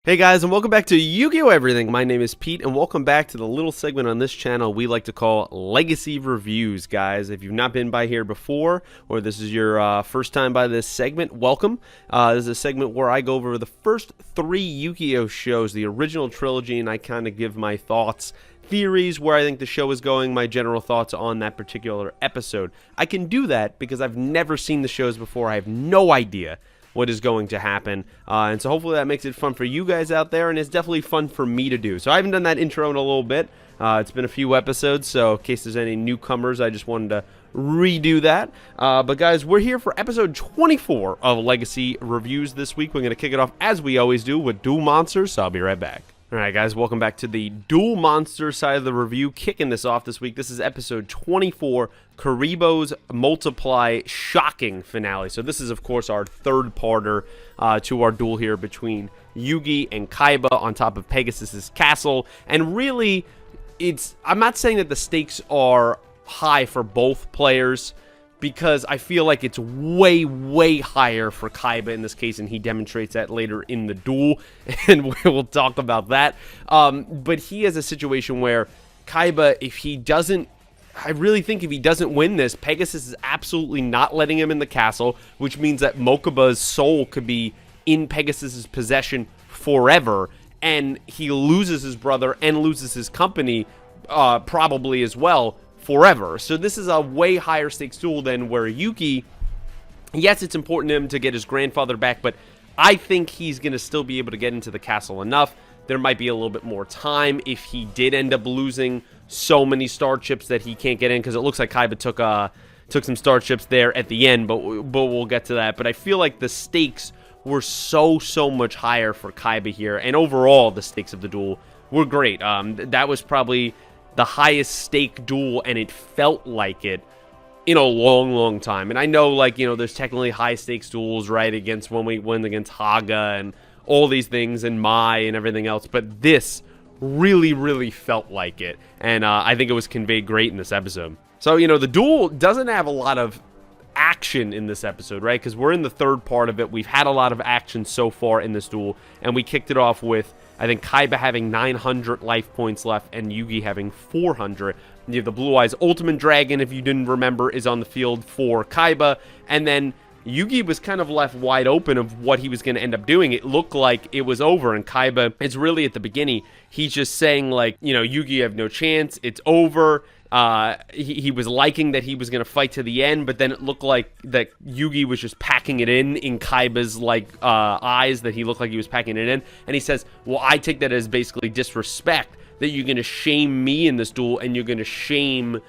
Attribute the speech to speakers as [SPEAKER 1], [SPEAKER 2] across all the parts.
[SPEAKER 1] Hey guys, and welcome back to Yu-Gi-Oh! Everything. My name is Pete, and welcome back to the little segment on this channel we like to call Legacy Reviews, guys. If you've not been by here before, or this is your first time by this segment, welcome. This is a segment where I go over the first 3 Yu-Gi-Oh! Shows, the original trilogy, and I kind of give my thoughts, theories, where I think the show is going, my general thoughts on that particular episode. I can do that because I've never seen the shows before. I have no idea what is going to happen, and so hopefully that makes it fun for you guys out there, and it's definitely fun for me to do. So I haven't done that intro in a little bit. It's been a few episodes, so in case there's any newcomers, I just wanted to redo that. But guys, we're here for episode 24 of Legacy Reviews this week. We're going to kick it off, as we always do, with Duel Monsters, so I'll be right back. Alright guys, welcome back to the Duel Monster side of the review. Kicking this off this week, this is episode 24, Kaiba's Multiply Shocking Finale. So this is of course our third parter to our duel here between Yugi and Kaiba on top of Pegasus's castle. And really, I'm not saying that the stakes are high for both players, because I feel like it's way, way higher for Kaiba in this case, and he demonstrates that later in the duel, and we'll talk about that. But he has a situation where Kaiba, I really think if he doesn't win this, Pegasus is absolutely not letting him in the castle, which means that Mokuba's soul could be in Pegasus's possession forever, and he loses his brother and loses his company, probably as well, forever. So this is a way higher stakes duel than where Yugi, yes, it's important to him to get his grandfather back, but I think he's going to still be able to get into the castle enough. There might be a little bit more time if he did end up losing so many star chips that he can't get in, because it looks like Kaiba took some star chips there at the end, but we'll get to that. But I feel like the stakes were so much higher for Kaiba here, and overall the stakes of the duel were great. That was probably the highest stake duel, and it felt like it in a long time. And I know, like, you know, there's technically high stakes duels, right, against when we win against Haga and all these things and Mai and everything else, but this really felt like it, and I think it was conveyed great in this episode. So, you know, the duel doesn't have a lot of action in this episode, right, because we're in the third part of it. We've had a lot of action so far in this duel, and we kicked it off with, I think, Kaiba having 900 life points left and Yugi having 400. You have the Blue Eyes Ultimate Dragon, if you didn't remember, is on the field for Kaiba. And then Yugi was kind of left wide open of what he was going to end up doing. It looked like it was over, and Kaiba, it's really at the beginning, he's just saying, like, you know, Yugi, you have no chance, it's over. He was liking that he was going to fight to the end, but then it looked like that Yugi was just packing it in Kaiba's, like, eyes, that he looked like he was packing it in. And he says, well, I take that as basically disrespect, that you're going to shame me in this duel, and you're going to shame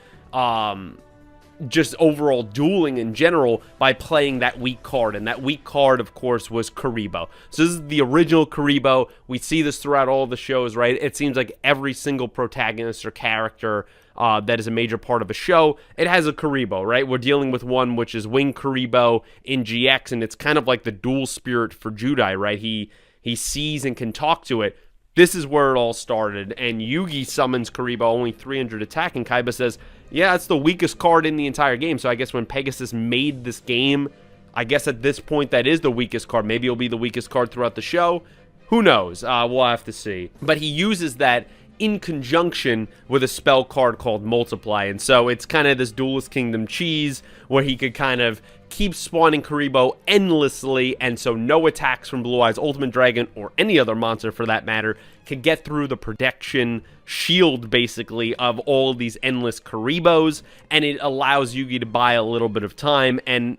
[SPEAKER 1] just overall dueling in general by playing that weak card. And that weak card, of course, was Kaiba. So this is the original Kaiba. We see this throughout all the shows, right? It seems like every single protagonist or character that is a major part of a show, it has a Kaiba, right? We're dealing with one which is Wing Kaiba in GX, and it's kind of like the dual spirit for Judai, right? He sees and can talk to it. This is where it all started, and Yugi summons Kaiba, only 300 attack, and Kaiba says, yeah, it's the weakest card in the entire game. So I guess when Pegasus made this game, I guess at this point that is the weakest card. Maybe it'll be the weakest card throughout the show. Who knows? We'll have to see. But he uses that in conjunction with a spell card called Multiply, and so it's kind of this Duelist Kingdom cheese where he could kind of keep spawning Kaiba endlessly, and so no attacks from Blue Eyes Ultimate Dragon or any other monster for that matter could get through the protection shield basically of all of these endless Kaibos, and it allows Yugi to buy a little bit of time. And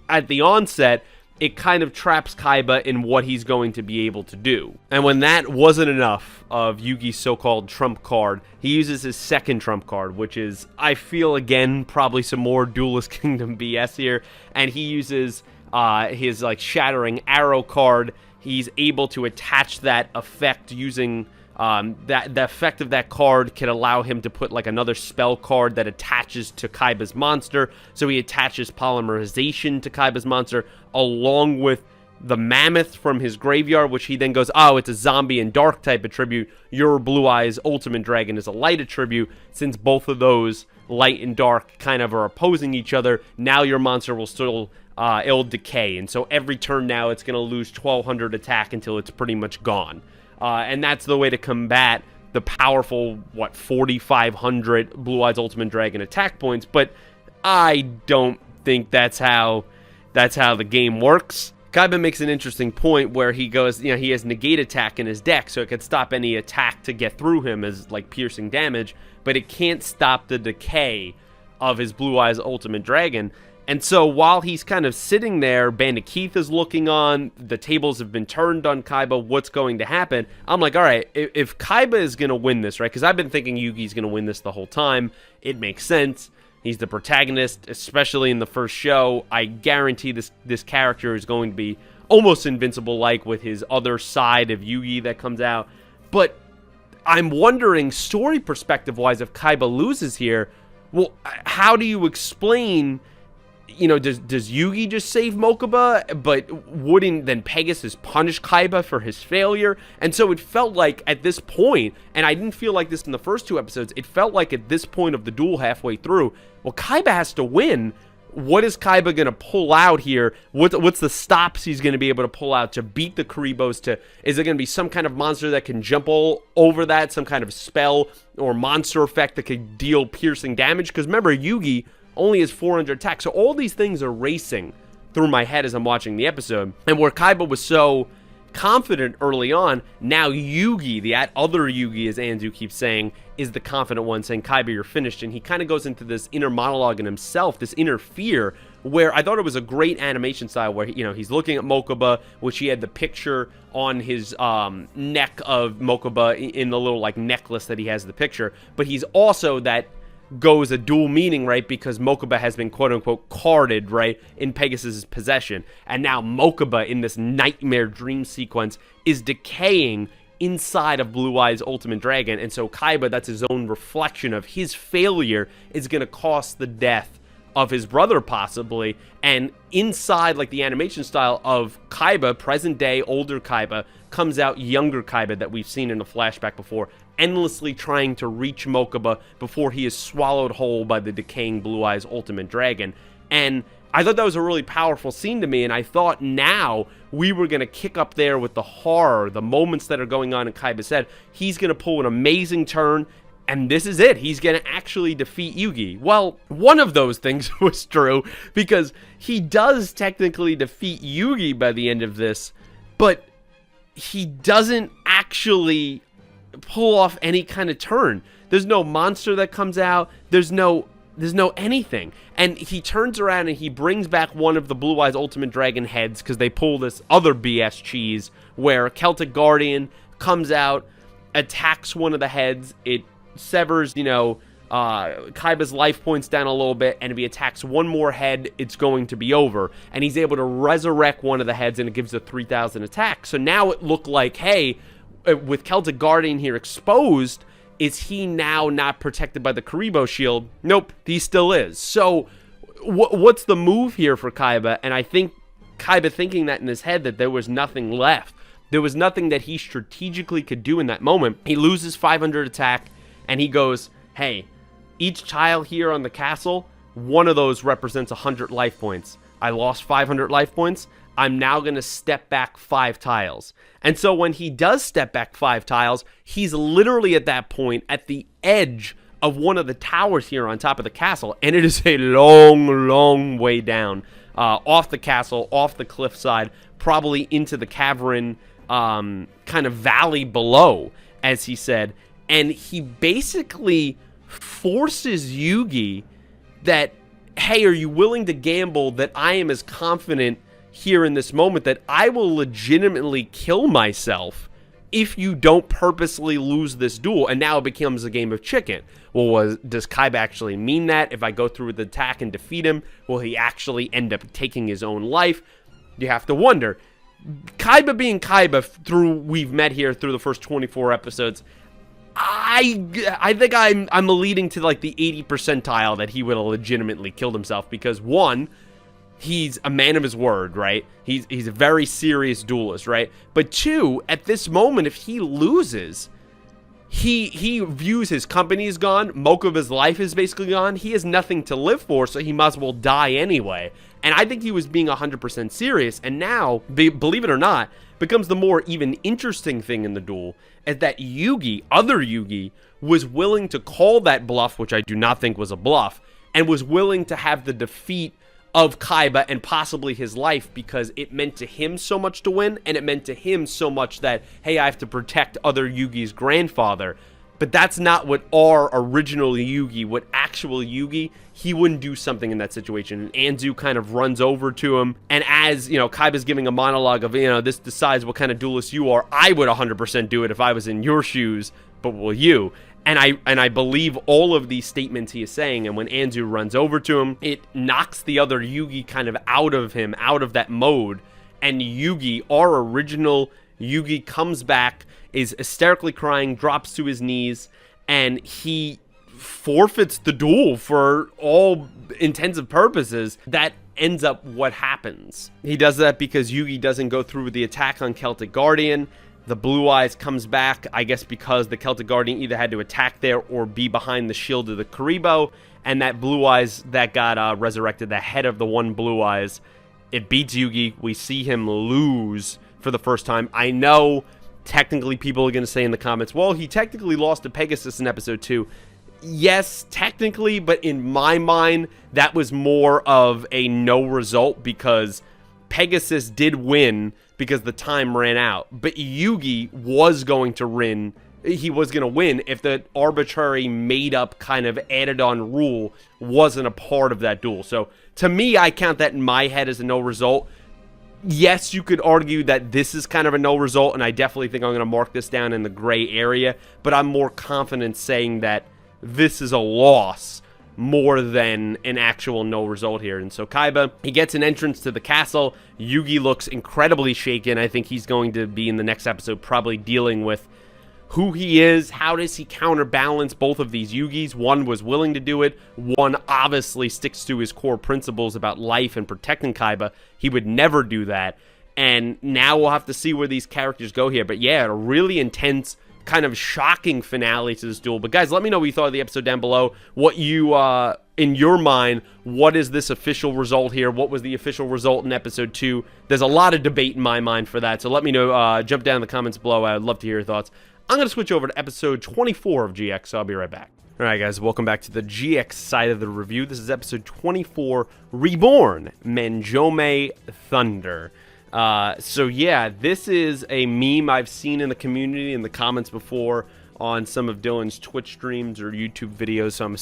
[SPEAKER 1] at the onset, it kind of traps Kaiba in what he's going to be able to do. And when that wasn't enough of Yugi's so-called trump card, he uses his second trump card, which is, I feel, again, probably some more Duelist Kingdom BS here, and he uses his, like, Shattering Arrow card. He's able to attach that effect using the effect of that card can allow him to put like another spell card that attaches to Kaiba's monster. So he attaches Polymerization to Kaiba's monster along with the Mammoth from his graveyard, which he then goes, oh, it's a zombie and dark type attribute. Your Blue Eyes Ultimate Dragon is a light attribute. Since both of those, light and dark, kind of are opposing each other, now your monster will still it'll decay, and so every turn now it's going to lose 1200 attack until it's pretty much gone. and that's the way to combat the powerful, 4,500 Blue Eyes Ultimate Dragon attack points, but I don't think that's how the game works. Kaiba makes an interesting point where he goes, he has negate attack in his deck, so it could stop any attack to get through him as like piercing damage, but it can't stop the decay of his Blue Eyes Ultimate Dragon. And so while he's kind of sitting there, Bandit Keith is looking on, the tables have been turned on Kaiba, what's going to happen? I'm like, all right, if Kaiba is going to win this, right? Because I've been thinking Yugi's going to win this the whole time. It makes sense. He's the protagonist, especially in the first show. I guarantee this character is going to be almost invincible, like with his other side of Yugi that comes out. But I'm wondering, story perspective-wise, if Kaiba loses here, well, how do you explain... does Yugi just save Mokuba, but wouldn't then Pegasus punish Kaiba for his failure? And so it felt like at this point, and I didn't feel like this in the first 2 episodes, it felt like at this point of the duel halfway through, well, Kaiba has to win. What is Kaiba going to pull out here? What's the stops he's going to be able to pull out to beat the Kuribos? Is it going to be some kind of monster that can jump all over that? Some kind of spell or monster effect that could deal piercing damage? Because remember, Yugi only has 400 attack. So all these things are racing through my head as I'm watching the episode. And where Kaiba was so confident early on, now Yugi, the other Yugi, as Anzu keeps saying, is the confident one, saying, Kaiba, you're finished. And he kind of goes into this inner monologue in himself, this inner fear, where I thought it was a great animation style where, he's looking at Mokuba, which he had the picture on his neck of Mokuba in the little, necklace that he has the picture. But he's also that goes a dual meaning, right? Because Mokuba has been quote-unquote carded, right, in Pegasus's possession. And now Mokuba, in this nightmare dream sequence, is decaying inside of Blue Eyes Ultimate Dragon. And so Kaiba, that's his own reflection of his failure, is going to cost the death of his brother, possibly. And inside, the animation style of Kaiba, present day, older Kaiba, comes out younger Kaiba that we've seen in a flashback before, endlessly trying to reach Mokuba before he is swallowed whole by the decaying Blue Eyes Ultimate Dragon. And I thought that was a really powerful scene to me, and I thought now we were going to kick up there with the horror, the moments that are going on in Kaiba's head. He's going to pull an amazing turn, and this is it. He's going to actually defeat Yugi. Well, one of those things was true, because he does technically defeat Yugi by the end of this, but he doesn't actually pull off any kind of turn. There's no monster that comes out. There's no anything. And he turns around and he brings back one of the Blue Eyes Ultimate Dragon heads, because they pull this other BS cheese where Celtic Guardian comes out, attacks one of the heads. It severs, Kaiba's life points down a little bit, and if he attacks one more head, it's going to be over. And he's able to resurrect one of the heads, and it gives a 3,000 attack. So now it looked like, hey, with Celtic Guardian here exposed, is he now not protected by the Kuribo shield? Nope, he still is. So what's the move here for Kaiba? And I think Kaiba thinking that in his head, that there was nothing left. There was nothing that he strategically could do in that moment. He loses 500 attack, and he goes, hey, each tile here on the castle, one of those represents 100 life points. I lost 500 life points. I'm now going to step back 5 tiles. And so when he does step back 5 tiles, he's literally at that point at the edge of one of the towers here on top of the castle. And it is a long, long way down off the castle, off the cliffside, probably into the cavern kind of valley below, as he said. And he basically forces Yugi that, hey, are you willing to gamble that I am as confident here in this moment that I will legitimately kill myself if you don't purposely lose this duel? And now it becomes a game of chicken. Well, does Kaiba actually mean that? If I go through the attack and defeat him, will he actually end up taking his own life? You have to wonder. Kaiba being Kaiba, we've met here through the first 24 episodes, I think I'm leading to the 80 percentile that he would have legitimately killed himself, because one, he's a man of his word, right? He's a very serious duelist, right? But two, at this moment, if he loses, he views his company is gone, Mokuba's life is basically gone, he has nothing to live for, so he might as well die anyway. And I think he was being 100% serious, and now, believe it or not, becomes the more even interesting thing in the duel, is that Yugi, other Yugi, was willing to call that bluff, which I do not think was a bluff, and was willing to have the defeat of Kaiba and possibly his life, because it meant to him so much to win, and it meant to him so much that, hey, I have to protect other Yugi's grandfather. But that's not what our original Yugi, what actual Yugi, he wouldn't do something in that situation. And Anzu kind of runs over to him, and as, Kaiba's giving a monologue of, this decides what kind of duelist you are, I would 100% do it if I was in your shoes, but will you? And I believe all of these statements he is saying, and when Anzu runs over to him, it knocks the other Yugi kind of out of him, out of that mode, and Yugi, our original Yugi, comes back, is hysterically crying, drops to his knees, and he forfeits the duel for all intents and purposes. That ends up what happens. He does that because Yugi doesn't go through with the attack on Celtic Guardian. The Blue Eyes comes back, I guess because the Celtic Guardian either had to attack there or be behind the shield of the Karibo, and that Blue Eyes that got resurrected, the head of the one Blue Eyes, it beats Yugi. We see him lose for the first time. I know technically people are going to say in the comments, well, he technically lost to Pegasus in episode 2. Yes, technically, but in my mind, that was more of a no result because Pegasus did win because the time ran out. But Yugi was going to win. He was going to win if the arbitrary made-up kind of added-on rule wasn't a part of that duel. So to me, I count that in my head as a no result. Yes, you could argue that this is kind of a no result, and I definitely think I'm going to mark this down in the gray area, but I'm more confident saying that this is a loss more than an actual no result here. And so Kaiba, he gets an entrance to the castle. Yugi looks incredibly shaken. I think he's going to be in the next episode probably dealing with who he is, how does he counterbalance both of these Yugis. One was willing to do it. One obviously sticks to his core principles about life and protecting Kaiba. He would never do that. And now we'll have to see where these characters go here. But yeah, a really intense, kind of shocking finale to this duel. But guys, let me know what you thought of the episode down below. What you, in your mind, what is this official result here? What was the official result in episode 2? There's a lot of debate in my mind for that. So let me know, jump down in the comments below. I would love to hear your thoughts. I'm going to switch over to episode 24 of GX, so I'll be right back. Alright guys, welcome back to the GX side of the review. This is episode 24, Reborn, Manjoume Thunder. So yeah, this is a meme I've seen in the community, in the comments before, on some of Dylan's Twitch streams or YouTube videos, so I'm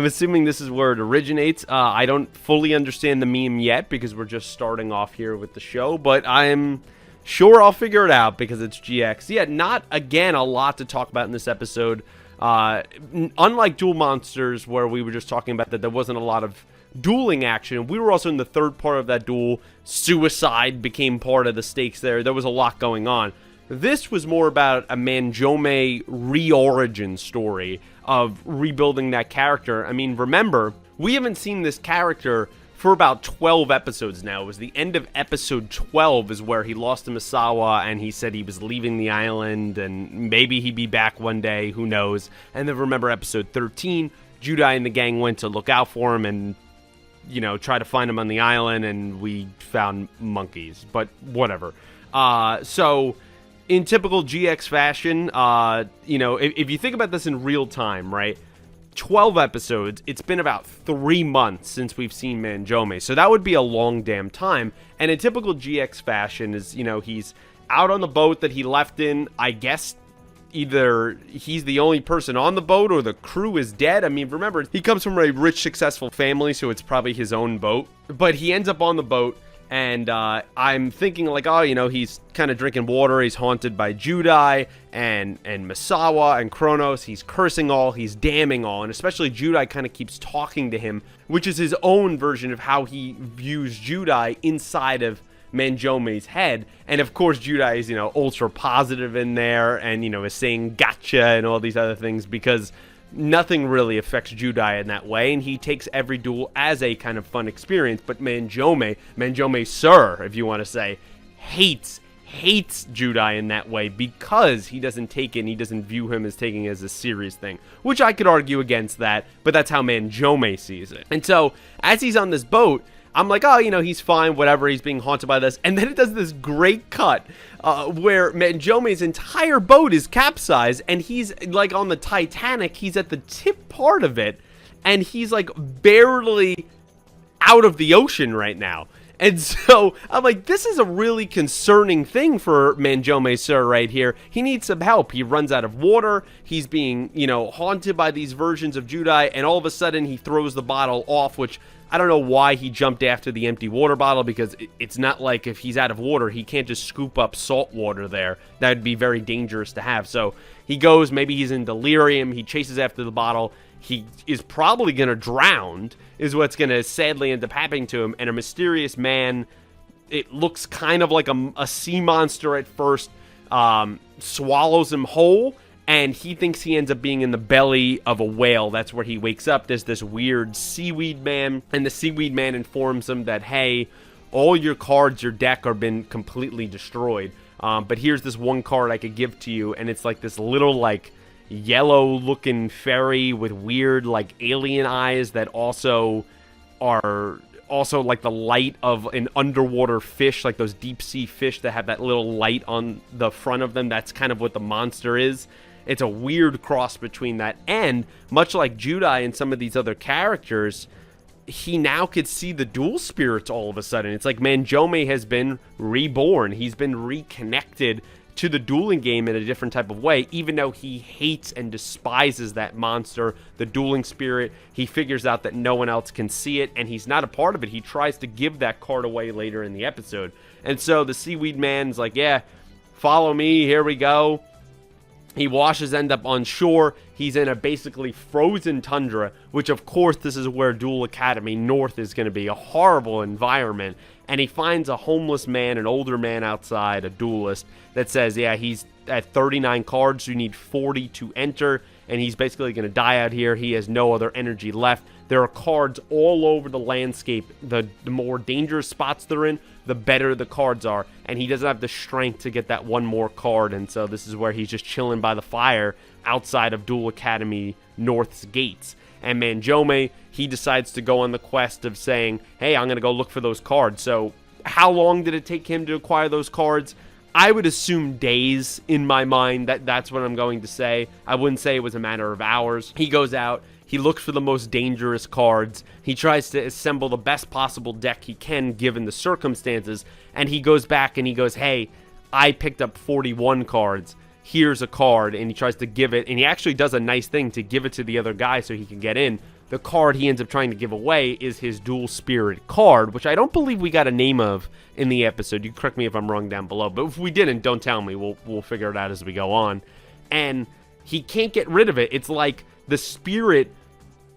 [SPEAKER 1] assuming this is where it originates. I don't fully understand the meme yet, because we're just starting off here with the show, but I'm sure I'll figure it out because it's GX. Yeah, not, again, a lot to talk about in this episode. Unlike Duel Monsters, where we were just talking about that there wasn't a lot of dueling action, we were also in the third part of that duel. Suicide became part of the stakes there. There was a lot going on. This was more about a Manjoume re-origin story of rebuilding that character. I mean, remember, we haven't seen this character for about 12 episodes now. It was the end of episode 12 is where he lost to Misawa, and he said he was leaving the island, and maybe he'd be back one day, who knows. And then remember episode 13, Judai and the gang went to look out for him and, try to find him on the island, and we found monkeys, but whatever. So in typical GX fashion, if you think about this in real time, right? 12 episodes, it's been about 3 months since we've seen Manjoume, so that would be a long damn time. And in typical GX fashion is, he's out on the boat that he left in. I guess either he's the only person on the boat or the crew is dead. I mean, remember, he comes from a rich, successful family, so it's probably his own boat. But he ends up on the boat, and I'm thinking like, he's kind of drinking water. He's haunted by Judai and Misawa and Kronos. He's cursing all. He's damning all. And especially Judai kind of keeps talking to him, which is his own version of how he views Judai inside of Manjoume's head. And of course, Judai is, ultra positive in there and, is saying gotcha and all these other things because nothing really affects Judai in that way, and he takes every duel as a kind of fun experience. But Manjoume sir, if you want to say, hates Judai in that way because he doesn't take it and he doesn't view him as taking it as a serious thing, which I could argue against that, but that's how Manjoume sees it. And so as he's on this boat, I'm like, oh, he's fine, whatever, he's being haunted by this. And then it does this great cut where Manjoume's entire boat is capsized, and he's like on the Titanic, he's at the tip part of it, and he's like barely out of the ocean right now. And so I'm like, this is a really concerning thing for Manjoume sir right here. He needs some help. He runs out of water. He's being, haunted by these versions of Judai, and all of a sudden he throws the bottle off, which I don't know why he jumped after the empty water bottle, because it's not like if he's out of water, he can't just scoop up salt water there. That would be very dangerous to have. So he goes, maybe he's in delirium. He chases after the bottle. He is probably going to drown, is what's going to sadly end up happening to him. And a mysterious man, it looks kind of like a sea monster at first, swallows him whole. And he thinks he ends up being in the belly of a whale. That's where he wakes up. There's this weird seaweed man. And the seaweed man informs him that, hey, all your cards, your deck, are been completely destroyed. But here's this one card I could give to you. And it's like this little, like, yellow-looking fairy with weird, like, alien eyes that also are also like the light of an underwater fish, like those deep-sea fish that have that little light on the front of them. That's kind of what the monster is. It's a weird cross between that, and much like Judai and some of these other characters, he now could see the dual spirits all of a sudden. It's like Manjoume has been reborn. He's been reconnected to the dueling game in a different type of way, even though he hates and despises that monster, the dueling spirit. He figures out that no one else can see it, and he's not a part of it. He tries to give that card away later in the episode. And so the seaweed man's like, yeah, follow me, here we go. He end up on shore. He's in a basically frozen tundra, which of course this is where Duel Academy North is going to be, a horrible environment. And he finds a homeless man, an older man outside, a duelist, that says, yeah, he's at 39 cards, you need 40 to enter, and he's basically going to die out here. He has no other energy left. There are cards all over the landscape. The more dangerous spots they're in, the better the cards are, and he doesn't have the strength to get that one more card, and so this is where he's just chilling by the fire outside of Duel Academy North's gates. And Manjoume, he decides to go on the quest of saying, hey, I'm going to go look for those cards. So how long did it take him to acquire those cards? I would assume days in my mind. That's what I'm going to say. I wouldn't say it was a matter of hours. He goes out. He looks for the most dangerous cards. He tries to assemble the best possible deck he can given the circumstances. And he goes back and he goes, hey, I picked up 41 cards. Here's a card. And he tries to give it. And he actually does a nice thing to give it to the other guy so he can get in. The card he ends up trying to give away is his Dual Spirit card, which I don't believe we got a name of in the episode. You correct me if I'm wrong down below. But if we didn't, don't tell me. We'll figure it out as we go on. And he can't get rid of it. It's like the spirit,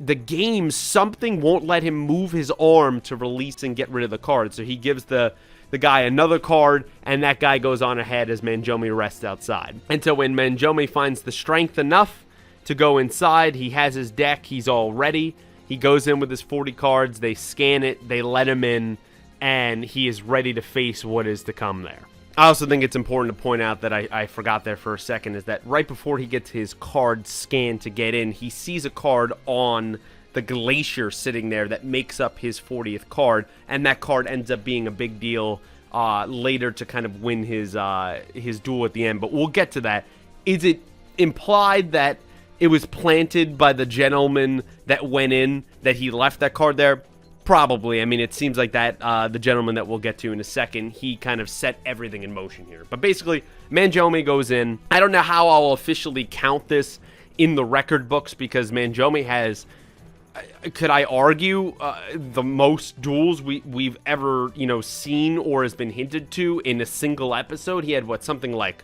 [SPEAKER 1] the game, something won't let him move his arm to release and get rid of the card. So he gives the guy another card, and that guy goes on ahead as Manjoume rests outside. And so when Manjoume finds the strength enough to go inside, he has his deck, he's all ready. He goes in with his 40 cards, they scan it, they let him in, and he is ready to face what is to come there. I also think it's important to point out that I forgot there for a second, is that right before he gets his card scanned to get in, he sees a card on the glacier sitting there that makes up his 40th card, and that card ends up being a big deal later to kind of win his duel at the end. But we'll get to that. Is it implied that it was planted by the gentleman that went in, that he left that card there? Probably. I mean, it seems like that the gentleman that we'll get to in a second, he kind of set everything in motion here. But basically, Manjoume goes in. I don't know how I'll officially count this in the record books, because Manjoume has, could I argue, the most duels we've ever, seen or has been hinted to in a single episode. He had, something like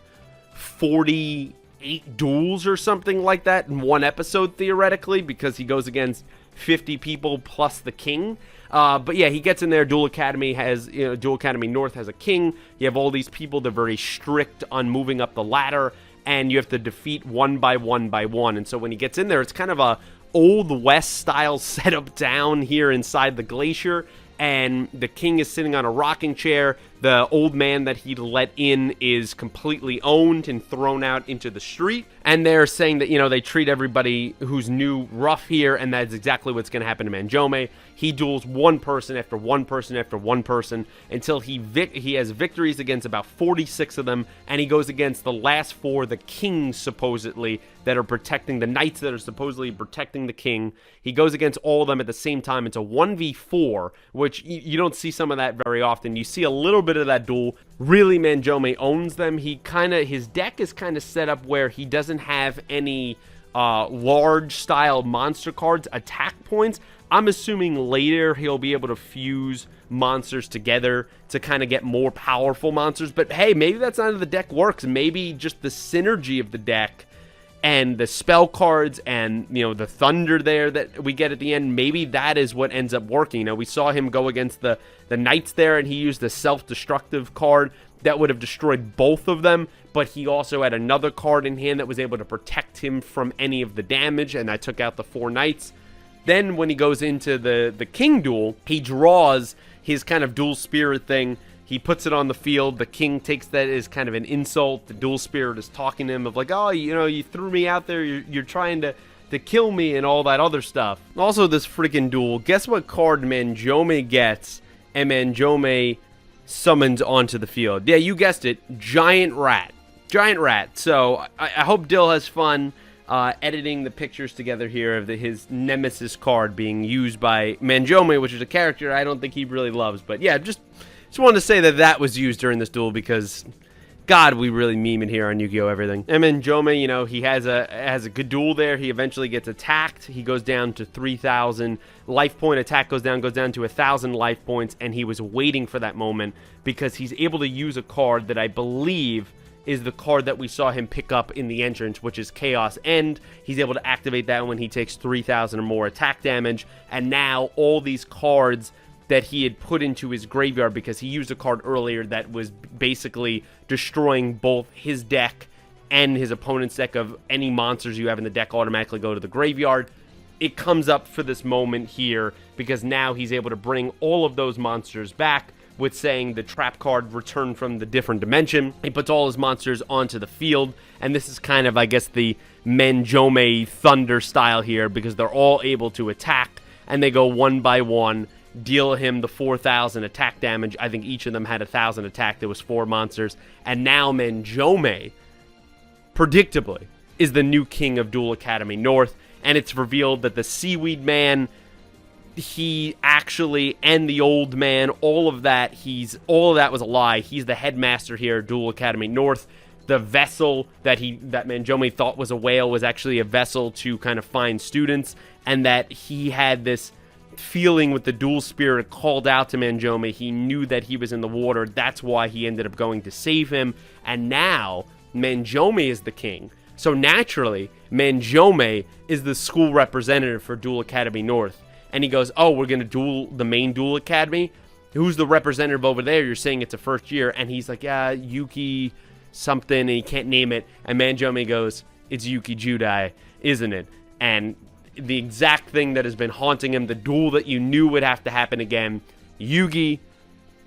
[SPEAKER 1] 48 duels or something like that in one episode, theoretically, because he goes against 50 people plus the king. But yeah, he gets in there. Duel Academy North has a king. You have all these people. They're very strict on moving up the ladder, and you have to defeat one by one by one. And so when he gets in there, it's kind of a Old West style setup down here inside the glacier, and the king is sitting on a rocking chair. The old man that he let in is completely owned and thrown out into the street. And they're saying that, they treat everybody who's new rough here, and that's exactly what's going to happen to Manjoume. He duels one person after one person after one person until he has victories against about 46 of them, and he goes against the last 4, the kings supposedly, that are protecting the knights that are supposedly protecting the king. He goes against all of them at the same time. It's a 1v4, which you don't see some of that very often. You see a little bit of that duel. Really, Manjoume owns them. His deck is kind of set up where he doesn't have any large style monster cards attack points. I'm assuming later he'll be able to fuse monsters together to kind of get more powerful monsters. But hey, maybe that's not how the deck works. Maybe just the synergy of the deck and the spell cards and, the thunder there that we get at the end, maybe that is what ends up working. We saw him go against the knights there, and he used a self-destructive card that would have destroyed both of them, but he also had another card in hand that was able to protect him from any of the damage, and that took out the 4 knights. Then when he goes into the king duel, he draws his kind of dual spirit thing. He puts it on the field. The king takes that as kind of an insult. The dual spirit is talking to him of like, oh, you threw me out there. You're trying to kill me and all that other stuff. Also, this freaking duel. Guess what card Manjoume gets and Manjoume summons onto the field? Yeah, you guessed it. Giant rat. Giant rat. So I hope Dill has fun editing the pictures together here of his nemesis card being used by Manjoume, which is a character I don't think he really loves. But yeah, just wanted to say that was used during this duel because, God, we really meme it here on Yu-Gi-Oh! Everything. And Manjoume, he has a good duel there. He eventually gets attacked. He goes down to 3,000 life point. Attack goes down to 1,000 life points, and he was waiting for that moment because he's able to use a card that I believe is the card that we saw him pick up in the entrance, which is Chaos End. He's able to activate that when he takes 3,000 or more attack damage, and now all these cards that he had put into his graveyard, because he used a card earlier that was basically destroying both his deck and his opponent's deck of any monsters you have in the deck automatically go to the graveyard. It comes up for this moment here because now he's able to bring all of those monsters back with saying the trap card returned from the different dimension. He puts all his monsters onto the field, and this is kind of, I guess, the Manjoume Thunder style here because they're all able to attack, and they go one by one, deal him the 4,000 attack damage. I think each of them had 1,000 attack. There was 4 monsters. And now Manjoume, predictably, is the new king of Duel Academy North. And it's revealed that the Seaweed Man, he actually, and the Old Man, all of that was a lie. He's the headmaster here at Duel Academy North. The vessel that Manjoume thought was a whale was actually a vessel to kind of find students. And that he had this feeling with the dual spirit called out to Manjoume. He knew that he was in the water. That's why he ended up going to save him. And now Manjoume is the king. So naturally, Manjoume is the school representative for Duel Academy North. And he goes, oh, we're going to duel the main Duel Academy? Who's the representative over there? You're saying it's a first year. And he's like, yeah, Yuki something, and he can't name it. And Manjoume goes, it's Yuki Judai, isn't it? And the exact thing that has been haunting him, the duel that you knew would have to happen again. Yugi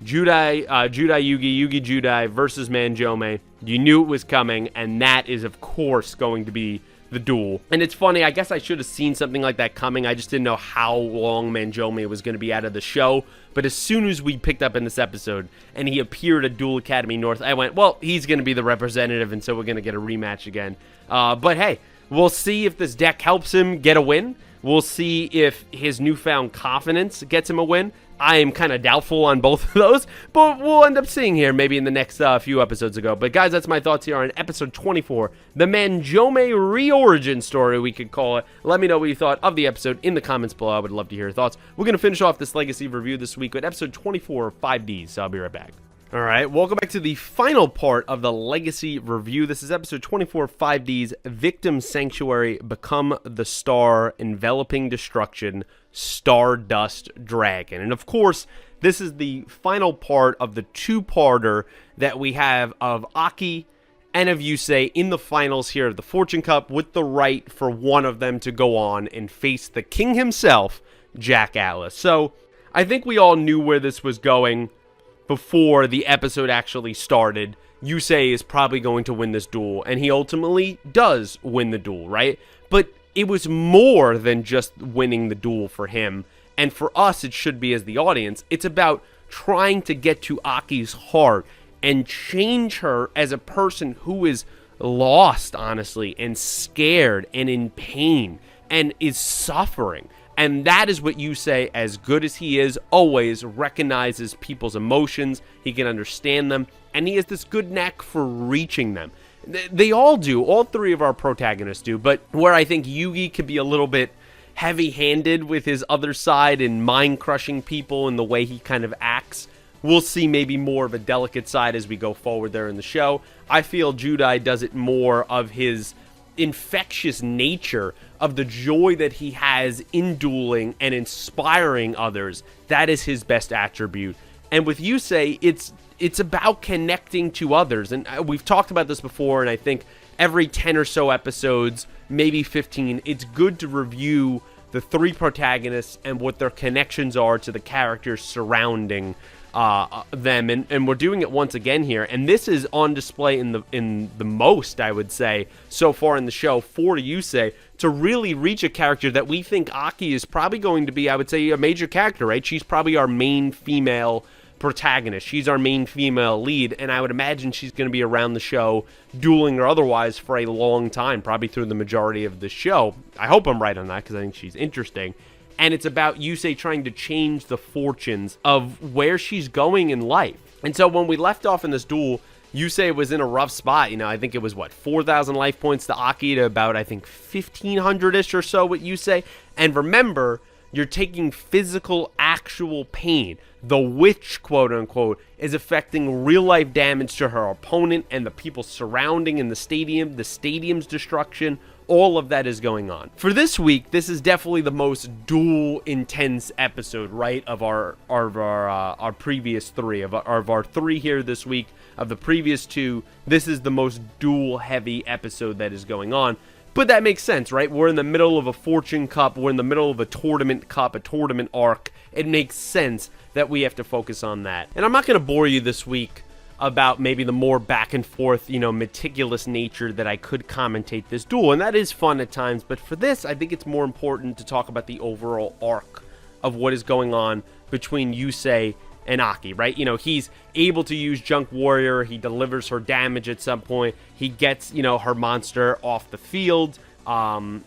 [SPEAKER 1] Judai Judai versus Manjoume. You knew it was coming, and that is, of course, going to be the duel. And it's funny, I guess I should have seen something like that coming. I just didn't know how long Manjoume was going to be out of the show. But as soon as we picked up in this episode, and he appeared at Duel Academy North, I went, well, he's going to be the representative, and so we're going to get a rematch again. But hey, we'll see if this deck helps him get a win. We'll see if his newfound confidence gets him a win. I am kind of doubtful on both of those, but we'll end up seeing here maybe in the next few episodes ago. But guys, that's my thoughts here on episode 24, the Manjoume reorigin story, we could call it. Let me know what you thought of the episode in the comments below. I would love to hear your thoughts. We're going to finish off this Legacy review this week with episode 24 of 5Ds, so I'll be right back. All right, welcome back to the final part of the Legacy review. This is episode 24 of 5D's Victim Sanctuary, Become the Star, Enveloping Destruction, Stardust Dragon. And of course, this is the final part of the two-parter that we have of Aki and of Yusei in the finals here of the Fortune Cup, with the right for one of them to go on and face the king himself, Jack Atlas. So I think we all knew where this was going before the episode actually started, Yusei is probably going to win this duel, and he ultimately does win the duel, right? But it was more than just winning the duel for him, and for us, it should be as the audience. It's about trying to get to Aki's heart and change her as a person who is lost, honestly, and scared and in pain and is suffering. And that is what Yusei, as good as he is, always recognizes people's emotions. He can understand them, and he has this good knack for reaching them. They all do. All three of our protagonists do. But where I think Yugi could be a little bit heavy-handed with his other side and mind-crushing people and the way he kind of acts, we'll see maybe more of a delicate side as we go forward there in the show. I feel Judai does it more of his infectious nature, of the joy that he has in dueling and inspiring others. That is his best attribute. And with Yusei, it's about connecting to others. And we've talked about this before, and I think every 10 or so episodes, maybe 15, it's good to review the three protagonists and what their connections are to the characters surrounding them, and we're doing it once again here, and this is on display in the most, I would say, so far in the show for Yusei to really reach a character that we think Aki is probably going to be, I would say, a major character, right? She's probably our main female protagonist. She's our main female lead, and I would imagine she's going to be around the show, dueling or otherwise, for a long time, probably through the majority of the show. I hope I'm right on that, because I think she's interesting. And it's about Yusei trying to change the fortunes of where she's going in life. And so when we left off in this duel, Yusei was in a rough spot. You know, I think it was, 4,000 life points to Aki to about, 1,500-ish or so with Yusei. And remember, you're taking physical, actual pain. The witch, quote-unquote, is affecting real-life damage to her opponent and the people surrounding in the stadium's destruction. All of that is going on. For this week, this is definitely the most duel-intense episode, right, of our previous three. Of our three here this week, of the previous two, this is the most duel-heavy episode that is going on. But that makes sense, right? We're in the middle of a Fortune Cup. We're in the middle of a tournament cup, a tournament arc. It makes sense that we have to focus on that. And I'm not going to bore you this week about maybe the more back and forth, meticulous nature that I could commentate this duel. And that is fun at times. But for this, I think it's more important to talk about the overall arc of what is going on between Yusei and Aki, right? He's able to use Junk Warrior. He delivers her damage at some point. He gets, her monster off the field,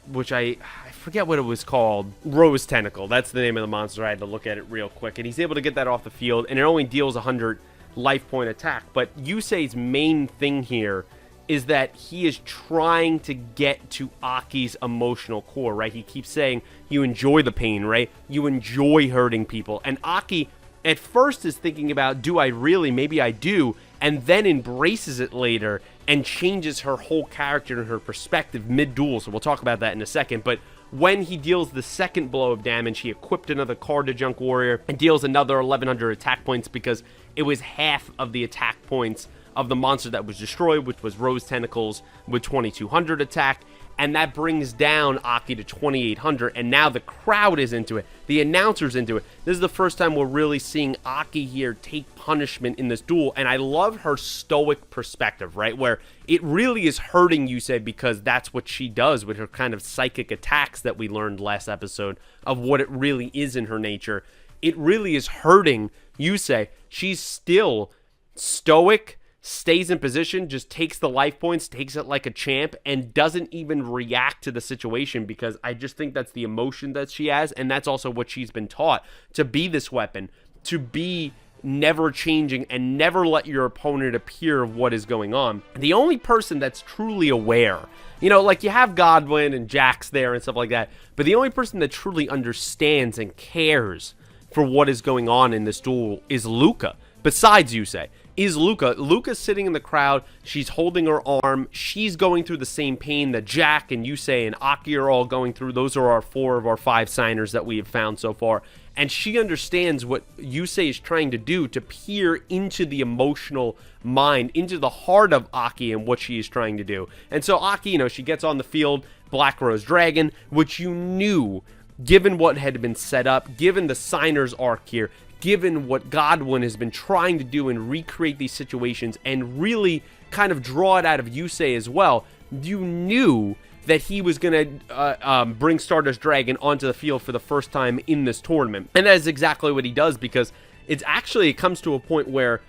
[SPEAKER 1] which I forget what it was called. Rose Tentacle. That's the name of the monster. I had to look at it real quick. And he's able to get that off the field, and it only deals 100 life point attack. But Yusei's main thing here is that he is trying to get to Aki's emotional core, right? He keeps saying, you enjoy the pain, right? You enjoy hurting people. And Aki at first is thinking about, do I really? Maybe I do. And then embraces it later and changes her whole character and her perspective mid-duel. So we'll talk about that in a second. But when he deals the second blow of damage, he equipped another card to Junk Warrior and deals another 1,100 attack points because it was half of the attack points of the monster that was destroyed, which was Rose Tentacles with 2,200 attack. And that brings down Aki to 2,800, and now the crowd is into it. The announcer's into it. This is the first time we're really seeing Aki here take punishment in this duel, and I love her stoic perspective, right? Where it really is hurting Yusei because that's what she does with her kind of psychic attacks that we learned last episode of what it really is in her nature. It really is hurting Yusei. She's still stoic, stays in position, just takes the life points, takes it like a champ, and doesn't even react to the situation because I just think that's the emotion that she has, and that's also what she's been taught, to be this weapon, to be never changing and never let your opponent appear of what is going on. The only person that's truly aware, like you have Godwin and Jax there and stuff like that, but the only person that truly understands and cares for what is going on in this duel is Luca, besides Yusei. Is Luca. Luca's sitting in the crowd. She's holding her arm. She's going through the same pain that Jack and Yusei and Aki are all going through. Those are our 4 of our 5 signers that we have found so far. And she understands what Yusei is trying to do to peer into the emotional mind, into the heart of Aki and what she is trying to do. And so Aki, she gets on the field, Black Rose Dragon, which you knew, given what had been set up, given the signer's arc here, given what Godwin has been trying to do and recreate these situations and really kind of draw it out of Yusei as well, you knew that he was going to bring Stardust Dragon onto the field for the first time in this tournament. And that is exactly what he does, because it comes to a point where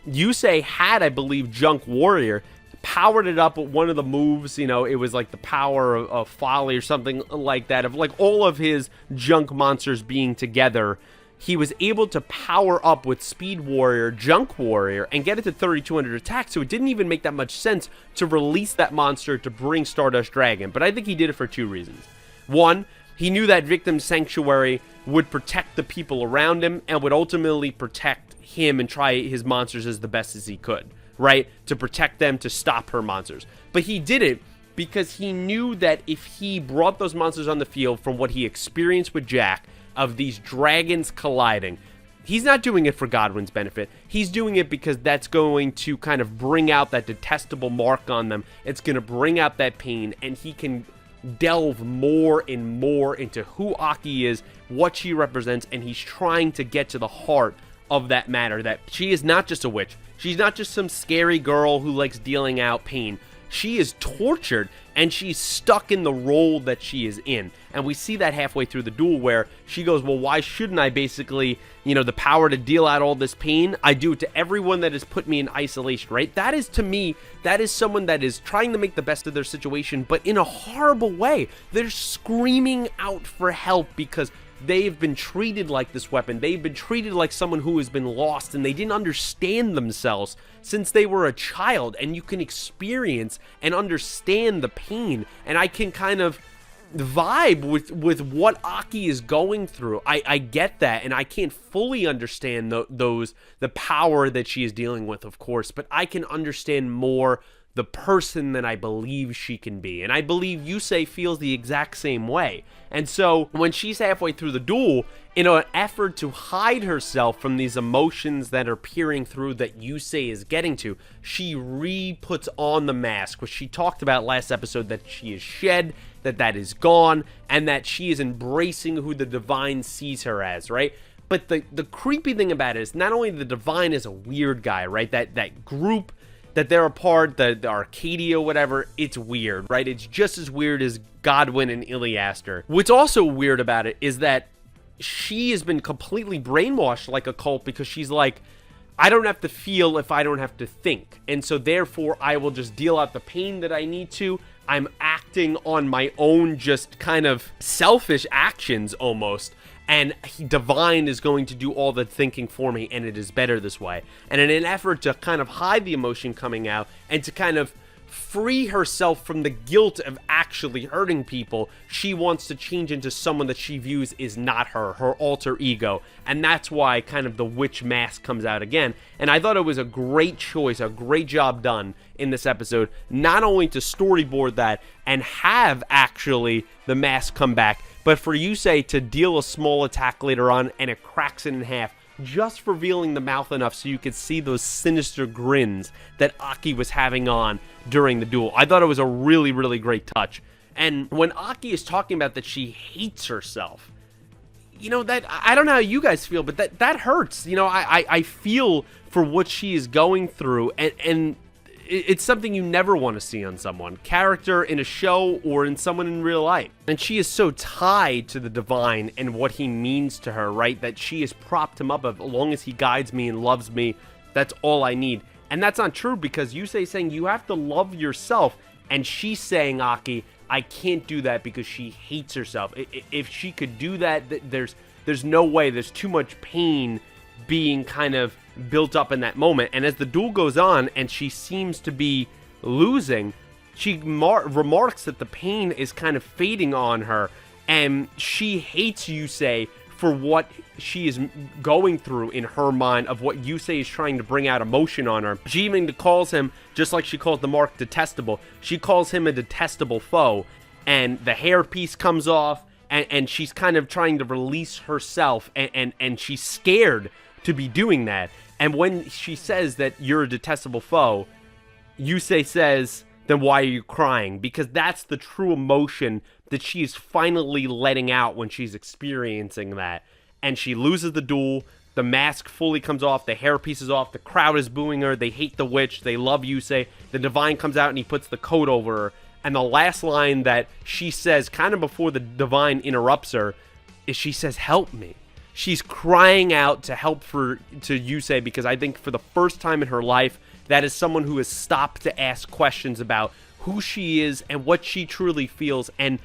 [SPEAKER 1] Yusei had, I believe, Junk Warrior, powered it up with one of the moves, you know, it was like the power of folly or something like that, of like all of his junk monsters being together. He was able to power up with Speed Warrior, Junk Warrior, and get it to 3,200 attack, so it didn't even make that much sense to release that monster to bring Stardust Dragon. But I think he did it for two reasons. One, he knew that Victim Sanctuary would protect the people around him and would ultimately protect him and try his monsters as the best as he could, right? To protect them, to stop her monsters. But he did it because he knew that if he brought those monsters on the field from what he experienced with Jack, of these dragons colliding, he's not doing it for Godwin's benefit. He's doing it because that's going to kind of bring out that detestable mark on them. It's going to bring out that pain, and he can delve more and more into who Aki is, what she represents, and he's trying to get to the heart of that matter, that she is not just a witch. She's not just some scary girl who likes dealing out pain. She is tortured, and she's stuck in the role that she is in. And we see that halfway through the duel where she goes, well, why shouldn't I basically, you know, the power to deal out all this pain, I do it to everyone that has put me in isolation, right? That is, to me, that is someone that is trying to make the best of their situation, but in a horrible way. They're screaming out for help because they've been treated like this weapon. They've been treated like someone who has been lost, and they didn't understand themselves since they were a child. And you can experience and understand the pain, and I can kind of vibe with what Aki is going through. I get that, and I can't fully understand the power that she is dealing with, of course, but I can understand more the person that I believe she can be. And I believe Yusei feels the exact same way. And so when she's halfway through the duel, in an effort to hide herself from these emotions that are peering through that Yusei is getting to, she re-puts on the mask, which she talked about last episode, that she is shed, that is gone, and that she is embracing who the Divine sees her as, right? But the creepy thing about it is not only the Divine is a weird guy, right? That group that they're a part, the Arcadia, whatever, it's weird, right? It's just as weird as Godwin and Iliaster. What's also weird about it is that she has been completely brainwashed like a cult, because she's like, I don't have to feel if I don't have to think. And so therefore, I will just deal out the pain that I need to. I'm acting on my own, just kind of selfish actions almost. And Divine is going to do all the thinking for me, and it is better this way. And in an effort to kind of hide the emotion coming out and to kind of free herself from the guilt of actually hurting people, she wants to change into someone that she views is not her alter ego. And that's why kind of the witch mask comes out again. And I thought it was a great choice, a great job done in this episode, not only to storyboard that and have actually the mask come back, but for Yusei to deal a small attack later on and it cracks it in half, just revealing the mouth enough so you could see those sinister grins that Aki was having on during the duel. I thought it was a really, really great touch. And when Aki is talking about that she hates herself, you know, that, I don't know how you guys feel, but that hurts. You know, I feel for what she is going through, and it's something you never want to see on someone, character in a show or in someone in real life. And she is so tied to the Divine and what he means to her, right? That she has propped him up of, as long as he guides me and loves me, that's all I need. And that's not true, because Yusei saying you have to love yourself, and she's saying, Aki, I can't do that because she hates herself. If she could do that, there's no way. There's too much pain being kind of built up in that moment. And as the duel goes on and she seems to be losing, she remarks that the pain is kind of fading on her, and she hates Yusei for what she is going through in her mind, of what Yusei is trying to bring out emotion on her. She even calls him, just like she calls the mark detestable, she calls him a detestable foe. And the hairpiece comes off, and she's kind of trying to release herself, and she's scared to be doing that. And when she says that you're a detestable foe, Yusei says, then why are you crying? Because that's the true emotion that she's finally letting out when she's experiencing that. And she loses the duel. The mask fully comes off, the hairpiece is off, the crowd is booing her, they hate the witch, they love Yusei. The Divine comes out and he puts the coat over her. And the last line that she says, kind of before the Divine interrupts her, is she says, "Help me." She's crying out to help to Yusei, because I think for the first time in her life, that is someone who has stopped to ask questions about who she is and what she truly feels, and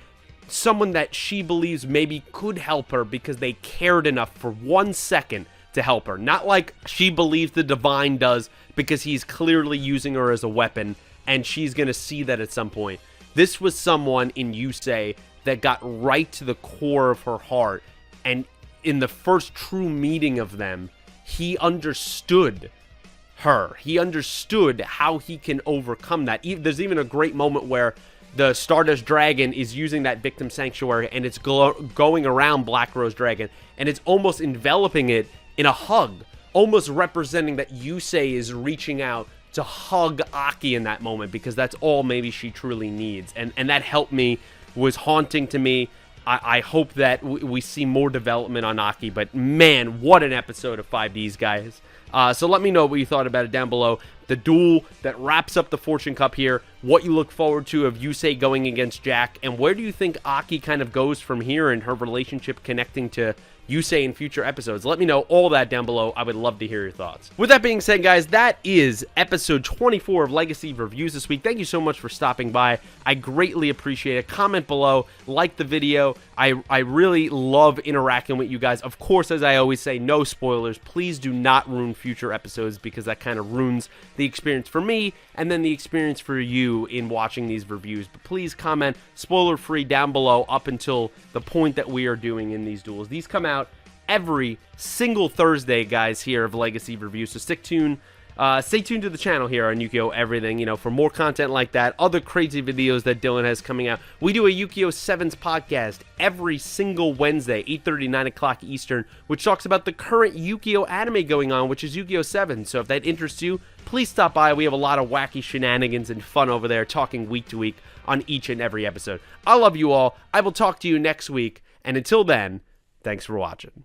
[SPEAKER 1] someone that she believes maybe could help her because they cared enough for 1 second to help her. Not like she believes the Divine does because he's clearly using her as a weapon and she's going to see that at some point. This was someone in Yusei that got right to the core of her heart, and in the first true meeting of them, he understood her. He understood how he can overcome that. There's even a great moment where the Stardust Dragon is using that victim sanctuary, and it's going around Black Rose Dragon, and it's almost enveloping it in a hug, almost representing that Yusei is reaching out to hug Aki in that moment, because that's all maybe she truly needs. And that helped me, was haunting to me. I hope that we see more development on Aki, but man, what an episode of 5Ds, guys. So let me know what you thought about it down below. The duel that wraps up the Fortune Cup here, what you look forward to of Yusei going against Jack, and where do you think Aki kind of goes from here in her relationship connecting to Yusei in future episodes? Let me know all that down below. I would love to hear your thoughts. With that being said, guys, that is episode 24 of Legacy Reviews this week. Thank you so much for stopping by. I greatly appreciate it. Comment below, like the video. I really love interacting with you guys. Of course, as I always say, no spoilers. Please do not ruin future episodes, because that kind of ruins the experience for me and then the experience for you in watching these reviews. But please comment spoiler-free down below up until the point that we are doing in these duels. These come out every single Thursday, guys, here of Legacy Reviews, so stay tuned to the channel here on Yugioh Everything, you know, for more content like that, other crazy videos that Dylan has coming out. We do a Yugioh 7s podcast every single Wednesday, 8:30, 9 o'clock Eastern, which talks about the current Yugioh anime going on, which is Yugioh 7. So if that interests you, please stop by. We have a lot of wacky shenanigans and fun over there, talking week to week on each and every episode. I love you all. I will talk to you next week, and until then, thanks for watching.